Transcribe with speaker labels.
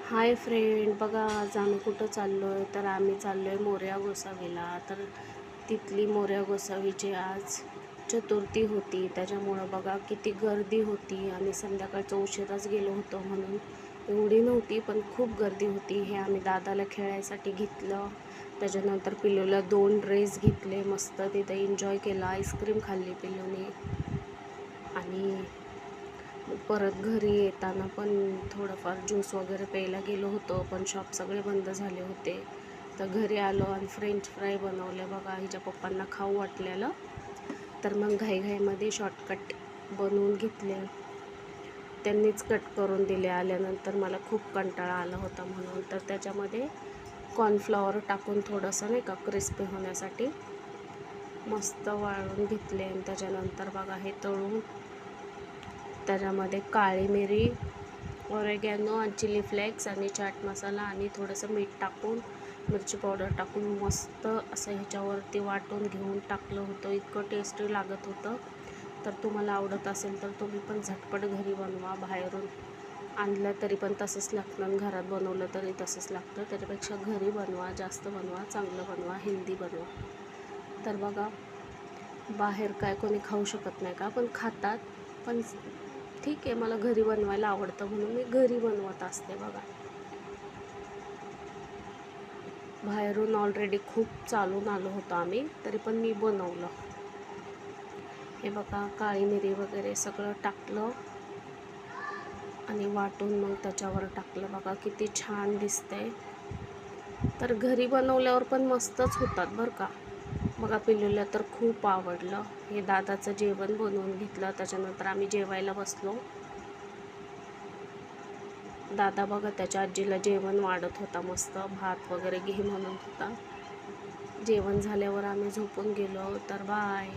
Speaker 1: Hi friend, बघा आज आम्ही कुठं चाललो आहे. तर आम्ही चाललो आहे मोरया गोसावीला. तर तिथली मोरया गोसावीची आज चतुर्थी होती, त्याच्यामुळं बघा किती गर्दी होती. आम्ही संध्याकाळचं उशिराच गेलो होतो म्हणून एवढी नव्हती, पण खूप गर्दी होती. हे आम्ही दादाला खेळायसाठी घेतलं. त्याच्यानंतर पिल्लूला 2 ड्रेस घेतले, मस्त तिथं एन्जॉय केला, आईस्क्रीम खाल्ली पिल्लूने. आणि परत घरी येताना पण थोडंफार ज्यूस वगैरे प्यायला गेलो होतो, पण शॉप सगळे बंद झाले होते. तर घरी आलो आणि फ्रेंच फ्राय बनवले. बघा हिच्या पप्पांना खाऊ वाटलेलं, तर मग घाईघाईमध्ये शॉर्टकट बनवून घेतले. त्यांनीच कट करून दिले. आल्यानंतर मला खूप कंटाळा आला होता म्हणून. तर त्याच्यामध्ये कॉर्नफ्लॉवर टाकून थोडंसं नाही का क्रिस्पी होण्यासाठी मस्त वाळून घेतले. आणि त्याच्यानंतर बघा हे तळून त्याच्यामध्ये काळी मिरी, ऑरेगॅनो आणि चिली फ्लेक्स आणि चाट मसाला आणि थोडंसं मीठ टाकून, मिरची पावडर टाकून मस्त असं ह्याच्यावरती वाटून घेऊन टाकलं होतं. इतकं टेस्टी लागत होतं. तर तुम्हाला आवडत असेल तर तुम्ही पण झटपट घरी बनवा. बाहेरून आणलं तरी पण तसंच लागतं आणि घरात बनवलं तरी तसंच लागतं. त्याच्यापेक्षा घरी बनवा, जास्त बनवा, चांगलं बनवा, हेल्दी बनवा. तर बघा, बाहेर काय कोणी खाऊ शकत नाही का, पण खातात. पण ठीक आहे, मला घरी बनवायला आवडतं म्हणून मी घरी बनवत असते. बघा, बाहेरून ऑलरेडी खूप चालून आलो होतो आम्ही, तरी पण मी बनवलं. हे बघा, काळी मिरी वगैरे सगळं टाकलं आणि वाटून मग त्याच्यावर टाकलं. बघा किती छान दिसतंय. तर घरी बनवल्यावर पण मस्तच होतात बरं का. बघा पिल्लूला तर खूप आवडलं. हे दादाचं जेवण बनवून घेतलं. त्याच्यानंतर आम्ही जेवायला बसलो. दादा बघा त्याच्या आजीला जेवण वाढत होता, मस्त भात वगैरे घे म्हणत होता. जेवण झाल्यावर आम्ही झोपून गेलो. तर बाय.